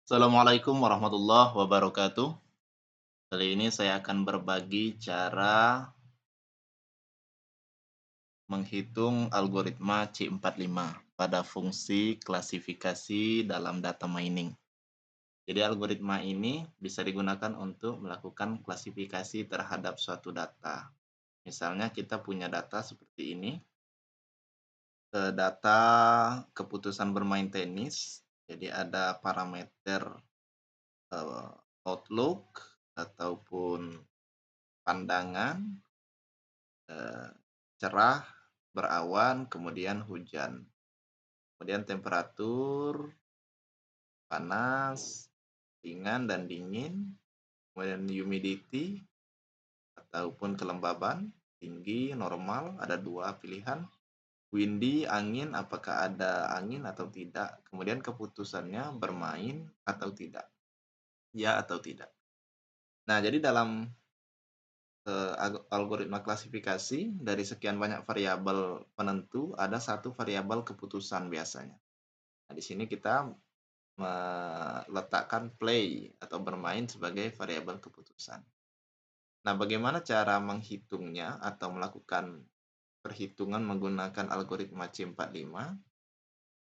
Assalamualaikum warahmatullahi wabarakatuh. Kali ini saya akan berbagi cara menghitung algoritma C45 pada fungsi klasifikasi dalam data mining. Jadi algoritma ini bisa digunakan untuk melakukan klasifikasi terhadap suatu data. Misalnya kita punya data seperti ini, data keputusan bermain tenis. Jadi ada parameter outlook ataupun pandangan, eee, cerah, berawan, kemudian hujan. Kemudian temperatur, panas, ringan dan dingin, kemudian humidity ataupun kelembaban, tinggi, normal, ada 2 pilihan. Windy, angin, apakah ada angin atau tidak. Kemudian keputusannya bermain atau tidak, ya atau tidak. Nah, jadi dalam algoritma klasifikasi, dari sekian banyak variabel penentu, ada satu variabel keputusan biasanya. Nah, di sini kita meletakkan play atau bermain sebagai variabel keputusan. Nah, bagaimana cara menghitungnya atau melakukan perhitungan menggunakan algoritma C45?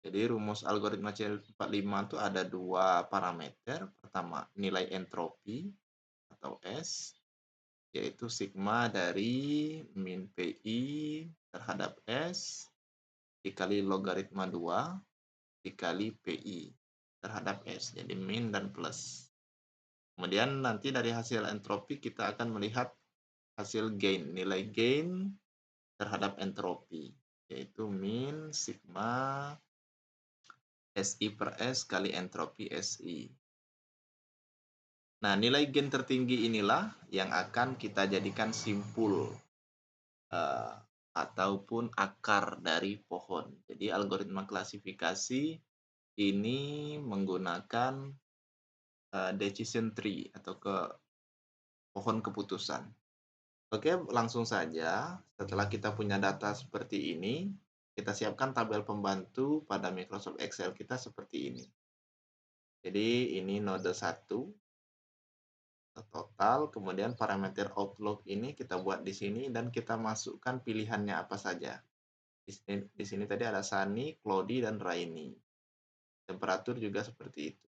Jadi rumus algoritma C45 itu ada 2 parameter. Pertama, nilai entropi atau S, yaitu sigma dari min PI terhadap S dikali logaritma 2 dikali PI terhadap S. Jadi min dan plus. Kemudian nanti dari hasil entropi kita akan melihat hasil gain, nilai gain terhadap entropi, yaitu min sigma SI per S kali entropi SI. Nah, nilai gain tertinggi inilah yang akan kita jadikan simpul ataupun akar dari pohon. Jadi algoritma klasifikasi ini menggunakan decision tree atau pohon keputusan. Oke, langsung saja. Setelah kita punya data seperti ini, kita siapkan tabel pembantu pada Microsoft Excel kita seperti ini. Jadi ini node 1 total, kemudian parameter outlook ini kita buat di sini dan kita masukkan pilihannya apa saja. Di sini tadi ada sunny, cloudy, dan rainy. Temperatur juga seperti itu.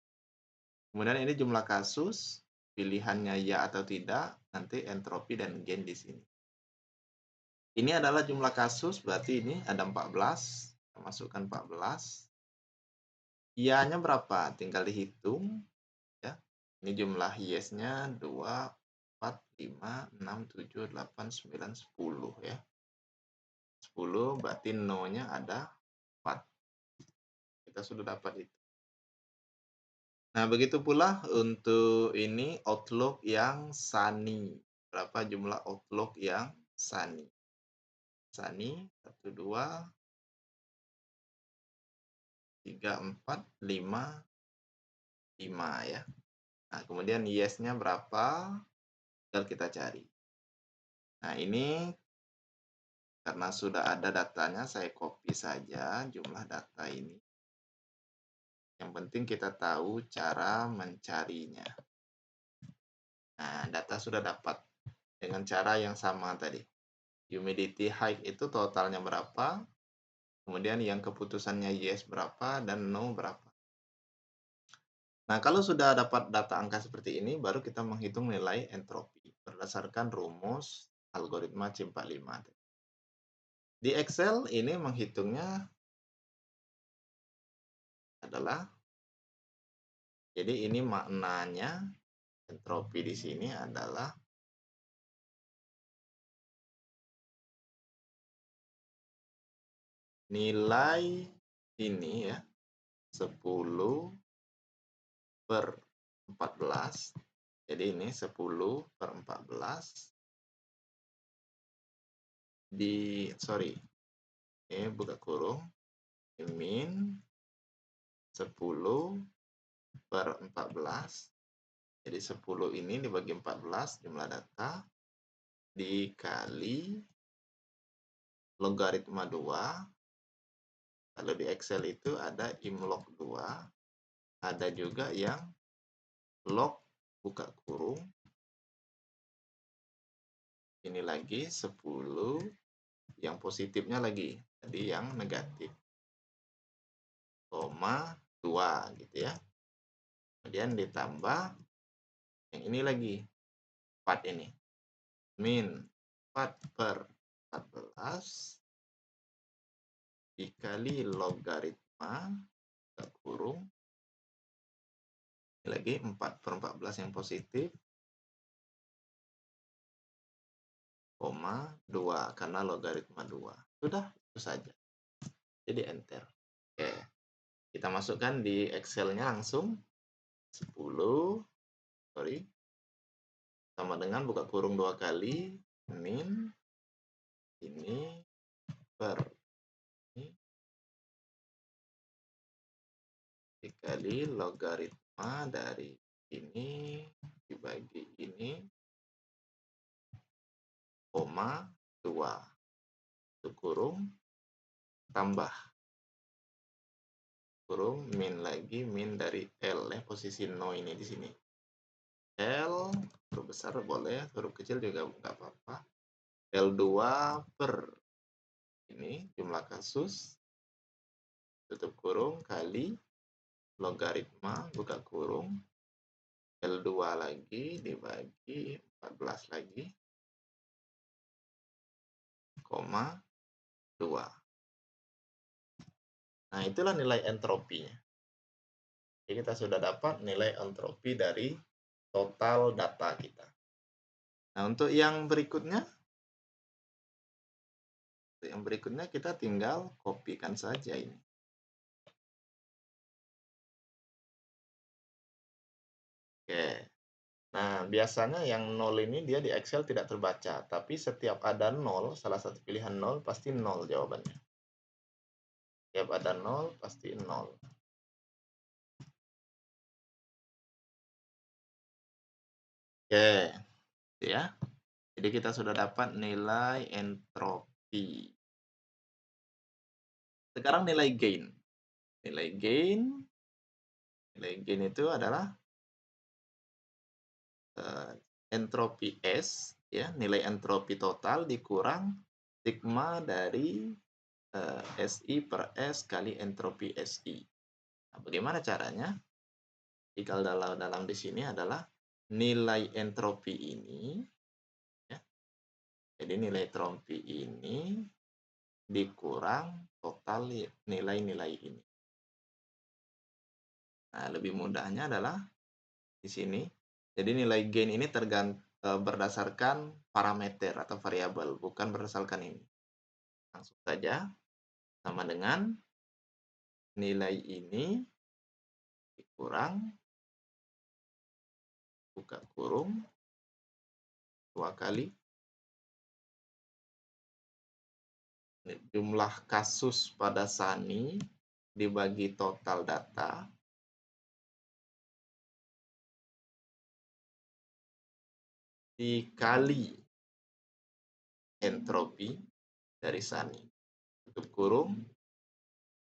Kemudian ini jumlah kasus, pilihannya ya atau tidak, nanti entropi dan gain di sini. Ini adalah jumlah kasus, berarti ini ada 14, kita masukkan 14. Iya-nya berapa? Tinggal dihitung, ya. Ini jumlah yes-nya 2, 4, 5, 6, 7, 8, 9, 10 ya. 10 berarti no-nya ada 4. Kita sudah dapat itu. Nah, begitu pula untuk ini outlook yang sunny. Berapa jumlah outlook yang sunny? Sunny 1, 2, 3, 4, 5, 5 ya. Nah, kemudian yes-nya berapa? Tinggal kita cari. Nah, ini karena sudah ada datanya, saya copy saja jumlah data ini. Yang penting kita tahu cara mencarinya. Nah, data sudah dapat dengan cara yang sama tadi. Humidity height itu totalnya berapa, kemudian yang keputusannya yes berapa, dan no berapa. Nah, kalau sudah dapat data angka seperti ini, baru kita menghitung nilai entropi berdasarkan rumus algoritma C45. Di Excel ini menghitungnya adalah, jadi ini maknanya entropi di sini adalah nilai ini ya, 10 per 14. Jadi ini 10 per 14 ini buka kurung, min 10 per 14. Jadi 10 ini dibagi 14 jumlah data dikali logaritma 2. Kalau di Excel itu ada imlog 2, ada juga yang log buka kurung, ini lagi 10, yang positifnya lagi, tadi yang negatif, koma 2 gitu ya. Kemudian ditambah yang ini lagi, 4 ini, min 4 per 14 dikali logaritma buka kurung, ini lagi 4 per 14 yang positif, koma 2 karena logaritma 2. Sudah, itu saja. Jadi enter. Oke. Kita masukkan di Excel-nya langsung 10 sama dengan buka kurung 2 kali min ini per ini dikali logaritma dari ini dibagi ini koma 2 kurung tambah kurung min lagi, min dari L ya, posisi no ini di sini. L huruf besar boleh, huruf kecil juga nggak apa-apa. L2 per ini jumlah kasus tutup kurung kali logaritma buka kurung L2 lagi dibagi 14 lagi koma 2. Nah, itulah nilai entropinya. Jadi kita sudah dapat nilai entropi dari total data kita. Nah, untuk yang berikutnya kita tinggal kopikan saja ini. Oke. Nah, biasanya yang 0 ini dia di Excel tidak terbaca, tapi setiap ada 0, salah satu pilihan 0 pasti 0 jawabannya. Setiap ada 0 pasti 0. Oke, ya. Jadi kita sudah dapat nilai entropi. Sekarang nilai gain. Nilai gain itu adalah entropi S, ya, nilai entropi total dikurang sigma dari SI per S kali entropi SI. Nah, bagaimana caranya? Jika dalam di sini adalah nilai entropi ini, ya. Jadi nilai entropi ini dikurang total nilai-nilai ini. Nah, lebih mudahnya adalah di sini. Jadi nilai gain ini berdasarkan parameter atau variabel, bukan berdasarkan ini. Langsung saja sama dengan nilai ini dikurang buka kurung 2 kali jumlah kasus pada Sani dibagi total data dikali entropi dari Sani tutup kurung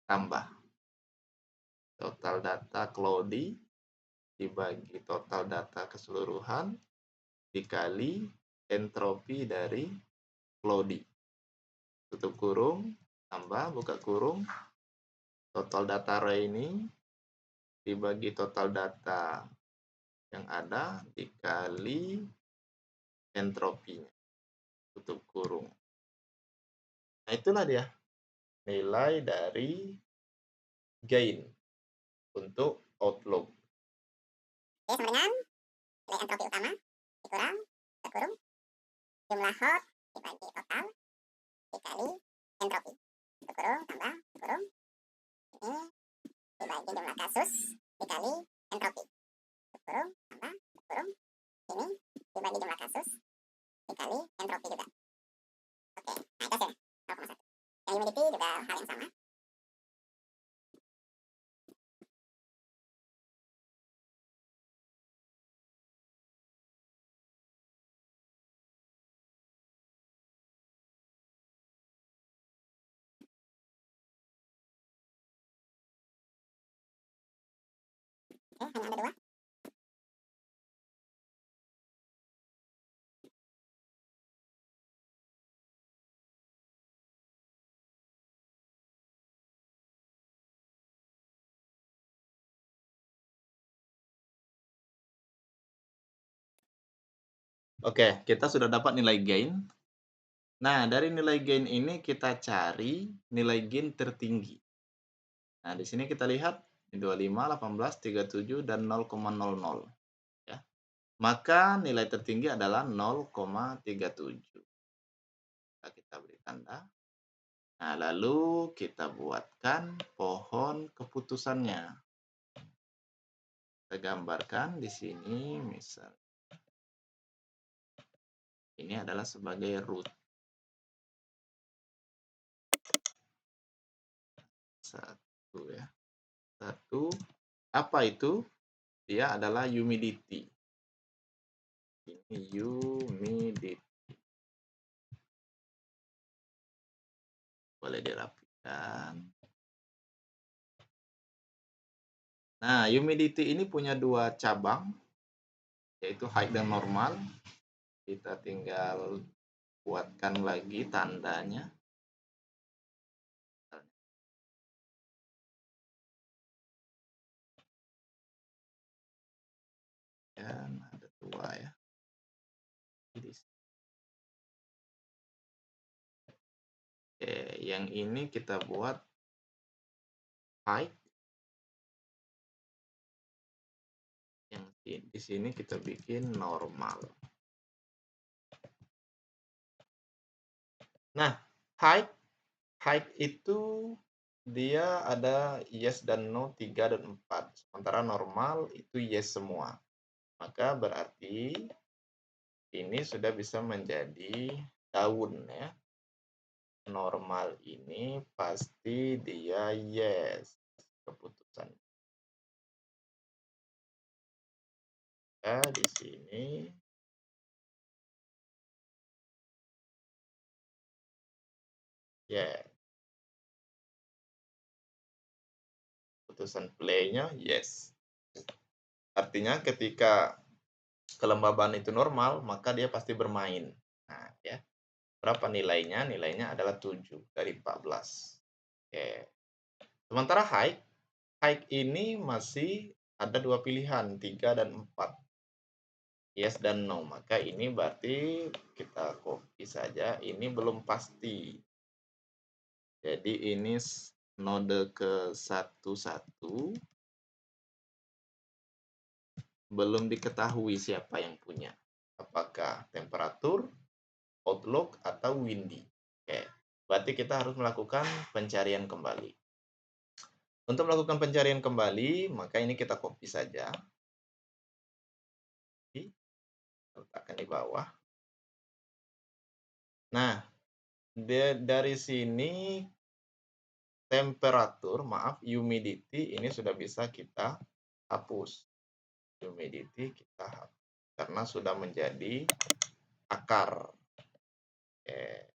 tambah total data Claudi dibagi total data keseluruhan dikali entropi dari Claudi tutup kurung tambah buka kurung total data Rainy dibagi total data yang ada dikali entropinya tutup kurung. Nah, itulah dia nilai dari gain untuk Outlook. Oke, sama dengan nilai entropi utama dikurang buka kurung jumlah hot dibagi total dikali entropi tutup kurung tambah kurung ini dibagi jumlah kasus dikali entropi tutup kurung tambah kurung ini dibagi jumlah kasus dikali entropi juga. Oke, nah itu hasilnya 0,1. Yang humidity juga hal yang sama. Oke, hanya ada 2. Oke, kita sudah dapat nilai gain. Nah, dari nilai gain ini kita cari nilai gain tertinggi. Nah, di sini kita lihat 25, 18, 37, dan 0,00 ya. Maka nilai tertinggi adalah 0,37. Kita beri tanda. Nah, lalu kita buatkan pohon keputusannya. Kita gambarkan di sini misal. Ini adalah sebagai root. Satu ya. Satu. Apa itu? Dia adalah humidity. Ini humidity. Boleh dirapikan. Nah, humidity ini punya dua cabang, yaitu high dan normal. Kita tinggal buatkan lagi tandanya. Dan ada dua ya. Oke, yang ini kita buat high. Yang di sini kita bikin normal. Nah, high itu dia ada yes dan no 3 dan 4. Sementara normal itu yes semua. Maka berarti ini sudah bisa menjadi daun ya. Normal ini pasti dia yes keputusan. Di sini yes. Keputusan play-nya yes. Artinya ketika kelembaban itu normal, maka dia pasti bermain. Nah, ya. Berapa nilainya? Nilainya adalah 7 dari 14. Oke. Sementara high ini masih ada dua pilihan, 3 dan 4. Yes dan no. Maka ini berarti kita copy saja. Ini belum pasti. Jadi ini node ke 11 belum diketahui siapa yang punya. Apakah temperatur, outlook, atau windy. Oke. Berarti kita harus melakukan pencarian kembali. Untuk melakukan pencarian kembali, maka ini kita copy saja. Letakkan di bawah. Nah, dari sini temperatur, humidity ini sudah bisa kita hapus. Humidity kita hapus karena sudah menjadi akar. Oke.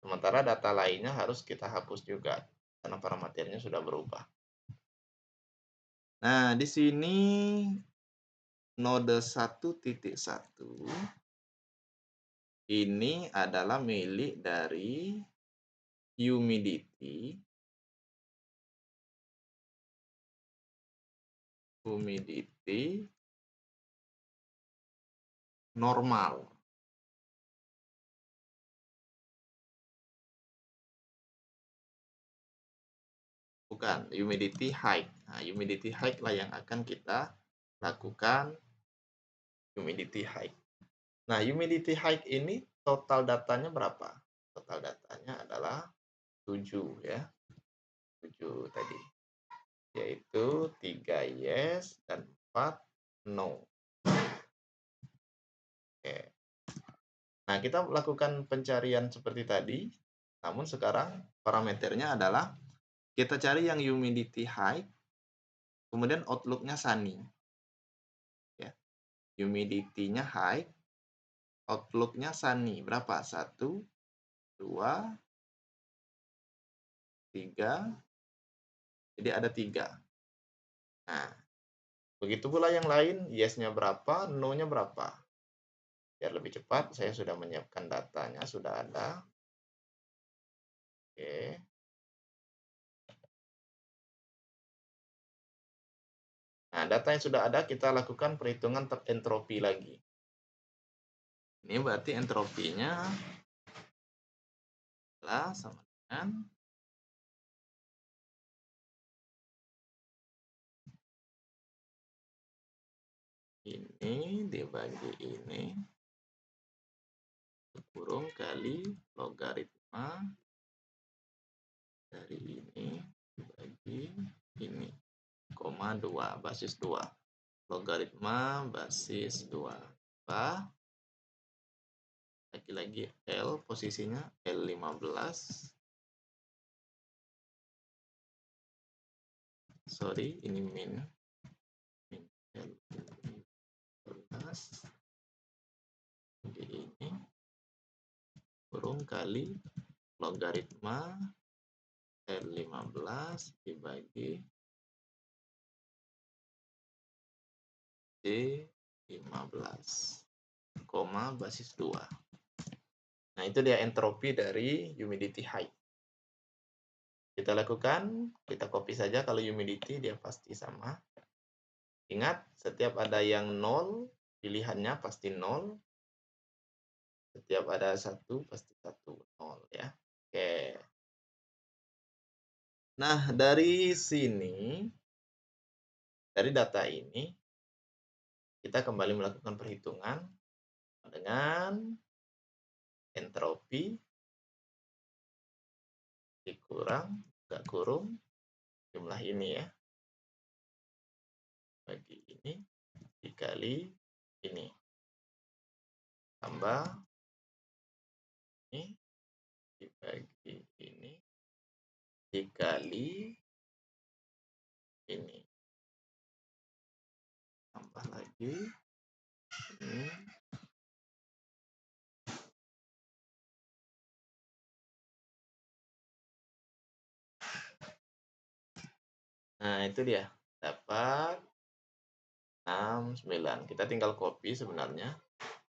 Sementara data lainnya harus kita hapus juga karena parameternya sudah berubah. Nah, di sini node 1.1 ini adalah milik dari humidity normal. Bukan, humidity high. Nah, humidity high lah yang akan kita lakukan humidity high. Nah, humidity high ini total datanya berapa? Total datanya adalah 7 ya. 7 tadi. Yaitu 3 yes dan 4 no. Oke. Nah, kita lakukan pencarian seperti tadi. Namun sekarang parameternya adalah kita cari yang humidity high, kemudian outlook-nya sunny. Ya. Humidity-nya high, outlook-nya sunny. Berapa? 1, 2, 3. Jadi ada 3. Nah, begitu pula yang lain, yes-nya berapa, no-nya berapa. Biar lebih cepat, saya sudah menyiapkan datanya, sudah ada. Oke. Nah, data yang sudah ada, kita lakukan perhitungan entropi lagi. Ini berarti entropinya adalah sama dengan ini dibagi ini kurung kali logaritma dari ini dibagi ini, koma 2, basis 2. Logaritma basis 2. Apa? Lagi-lagi L posisinya L15. Sorry, ini min. Min L15 di ini kurung kali logaritma R15 dibagi D15, koma basis 2. Nah, itu dia entropi dari humidity height. Kita lakukan, kita copy saja. Kalau humidity dia pasti sama. Ingat, setiap ada yang 0, pilihannya pasti 0. Setiap ada 1, pasti 1, 0 ya. Oke. Nah, dari sini, dari data ini, kita kembali melakukan perhitungan dengan entropi dikurang, nggak kurung, jumlah ini ya. Bagi ini, dikali ini. Tambah ini, dibagi ini, dikali ini. Tambah lagi ini. Nah, itu dia. Dapat 69. Kita tinggal copy sebenarnya.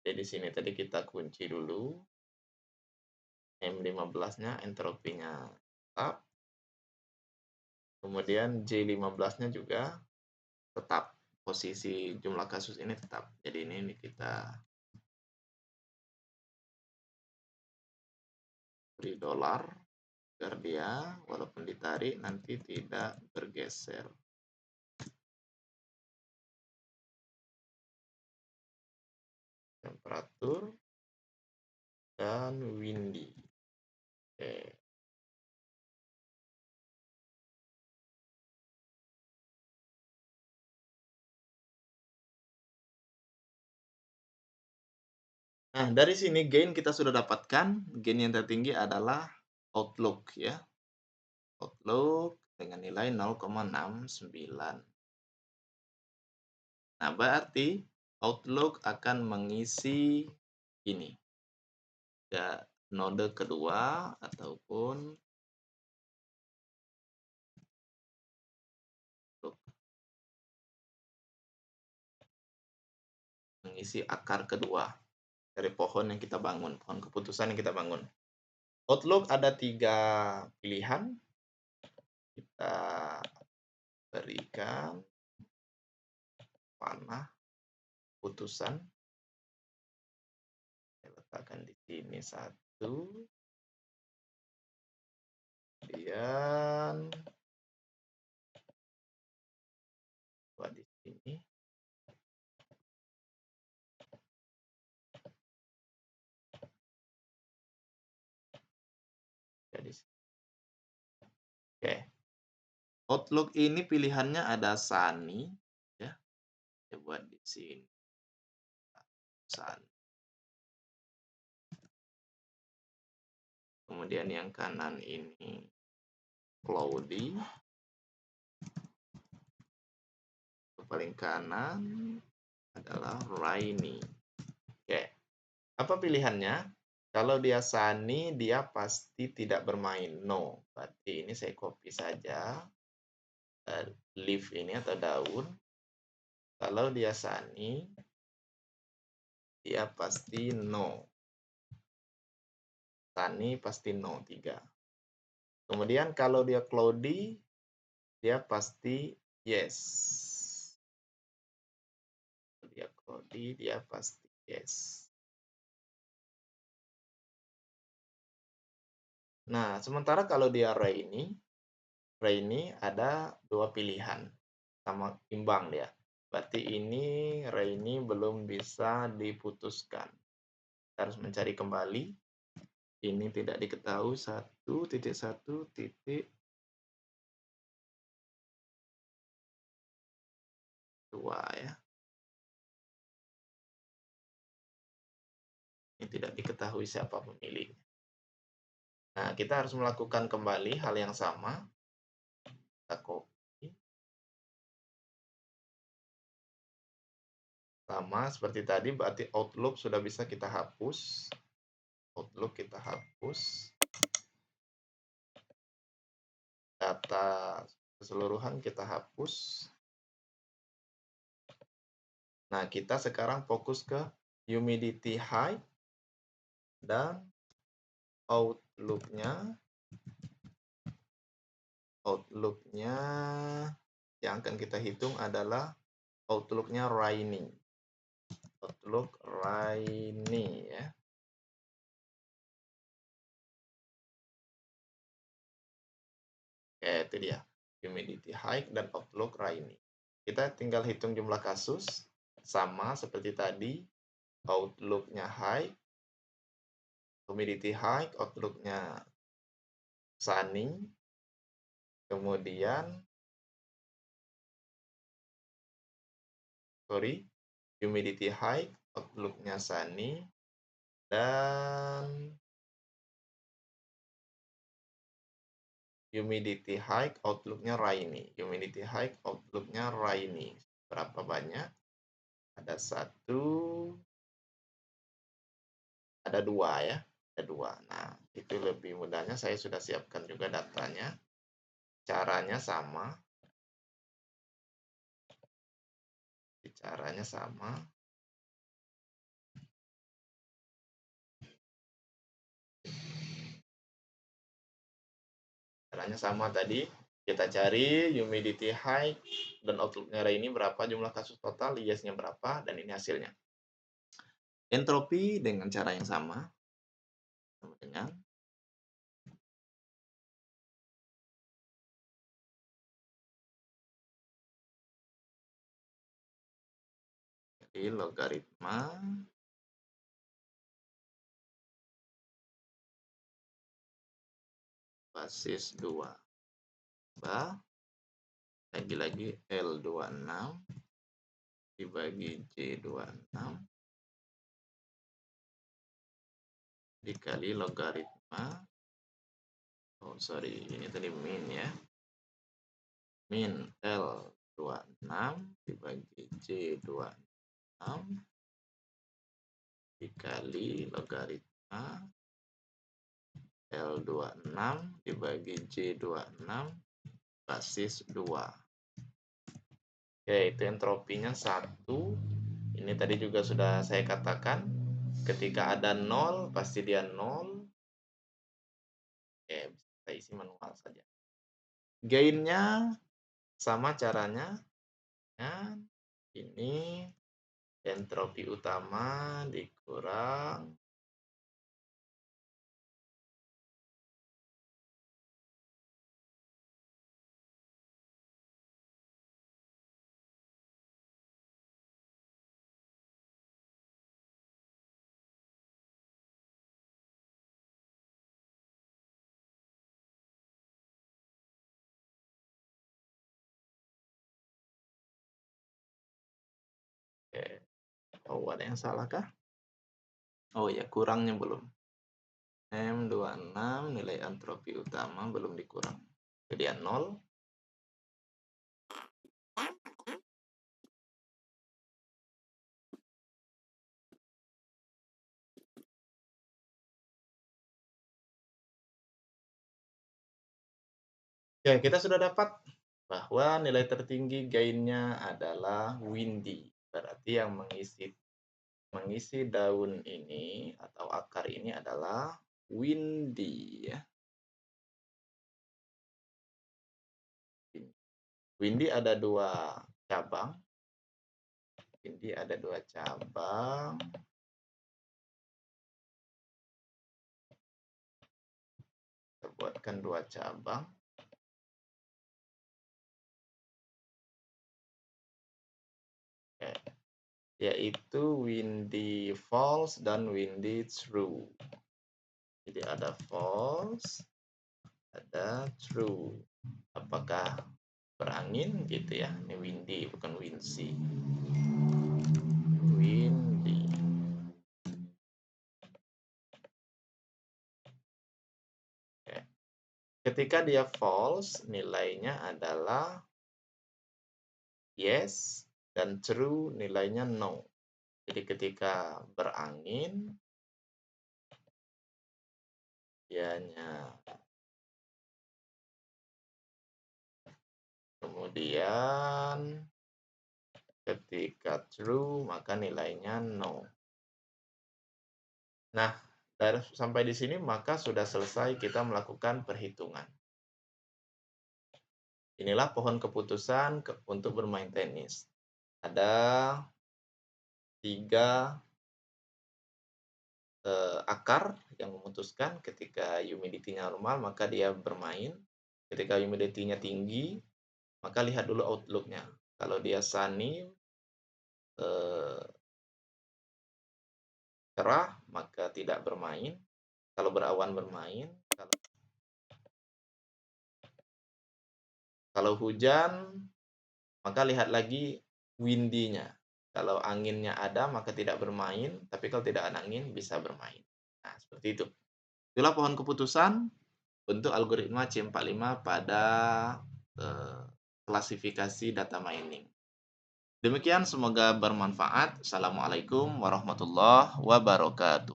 Jadi di sini tadi kita kunci dulu. M15-nya entropinya tetap. Kemudian J15-nya juga tetap. Posisi jumlah kasus ini tetap. Jadi ini kita beri dolar agar dia walaupun ditarik nanti tidak bergeser. Temperatur dan windy. Oke. Nah, dari sini gain kita sudah dapatkan. Gain yang tertinggi adalah outlook ya. Outlook dengan nilai 0,69. Nah, berarti outlook akan mengisi ini. Ya, node kedua ataupun mengisi akar kedua dari pohon yang kita bangun, pohon keputusan yang kita bangun. Outlook ada 3 pilihan. Kita berikan panah putusan. Saya letakkan di sini 1. Kemudian buat di sini. Jadi oke. Outlook ini pilihannya ada Sunny ya. Saya buat di sini. Sunny. Kemudian yang kanan ini cloudy. Paling kanan adalah rainy. Oke. Apa pilihannya? Kalau dia sunny, dia pasti tidak bermain. No. Berarti ini saya copy saja. Leaf ini atau daun. Kalau dia sunny, dia pasti no. Sunny pasti no, 3. Kemudian kalau dia cloudy, dia pasti yes. Dia cloudy, dia pasti yes. Nah, sementara kalau di rainy ada 2 pilihan, sama imbang dia. Berarti ini rainy belum bisa diputuskan. Kita harus mencari kembali. Ini tidak diketahui 1.1.2 ya. Ini tidak diketahui siapa pemiliknya. Nah, kita harus melakukan kembali hal yang sama. Kita copy. Sama seperti tadi, berarti Outlook sudah bisa kita hapus. Outlook kita hapus. Data keseluruhan kita hapus. Nah, kita sekarang fokus ke humidity height dan Outlook-nya yang akan kita hitung adalah Outlook-nya rainy. Outlook rainy ya. Oke, itu dia. Humidity high dan Outlook rainy. Kita tinggal hitung jumlah kasus. Sama seperti tadi. Outlook-nya high. Humidity high. Outlook-nya sunny. Kemudian humidity high, Outlook-nya sunny, dan humidity high, Outlook-nya rainy. Humidity high, Outlook-nya rainy. Berapa banyak? Ada 1, ada 2 ya. Ada 2. Nah, itu lebih mudahnya. Saya sudah siapkan juga datanya. Caranya sama. Caranya sama. Caranya sama tadi. Kita cari humidity high dan Outlook-nya rainy berapa jumlah kasus total, yes-nya berapa, dan ini hasilnya. Entropi dengan cara yang sama dengan jadi logaritma basis 2 lagi-lagi L26 dibagi J26 dikali logaritma ini tadi min ya, min L26 dibagi J26 dikali logaritma L26 dibagi J26 basis 2. Oke, itu entropinya 1. Ini tadi juga sudah saya katakan, ketika ada 0 pasti dia 0. Oke, kita isi manual saja. Gain-nya sama caranya. Ini entropi utama dikurang ada yang salah kah? Oh ya, kurangnya belum. M26 nilai entropi utama belum dikurang. Jadi 0. Ya, kita sudah dapat bahwa nilai tertinggi gainnya adalah windy. Berarti yang mengisi daun ini atau akar ini adalah windy ya. Windy ada 2 cabang. Windy ada 2 cabang. buatkan 2 cabang. Oke, yaitu windy false dan windy true. Jadi ada false, ada true. Apakah berangin gitu ya? Ini windy bukan windsy. Windy. Oke. Ketika dia false, nilainya adalah yes, dan true nilainya no. Jadi ketika berangin, dianya. Kemudian ketika true, maka nilainya no. Nah, sampai di sini maka sudah selesai kita melakukan perhitungan. Inilah pohon keputusan untuk bermain tenis. Ada 3 akar yang memutuskan ketika humidity-nya normal, maka dia bermain. Ketika humidity-nya tinggi, maka lihat dulu outlook-nya. Kalau dia sunny, cerah, maka tidak bermain. Kalau berawan bermain. Kalau hujan, maka lihat lagi windy-nya. Kalau anginnya ada, maka tidak bermain. Tapi kalau tidak ada angin, bisa bermain. Nah, seperti itu. Itulah pohon keputusan untuk algoritma C45 pada klasifikasi data mining. Demikian, semoga bermanfaat. Assalamualaikum warahmatullahi wabarakatuh.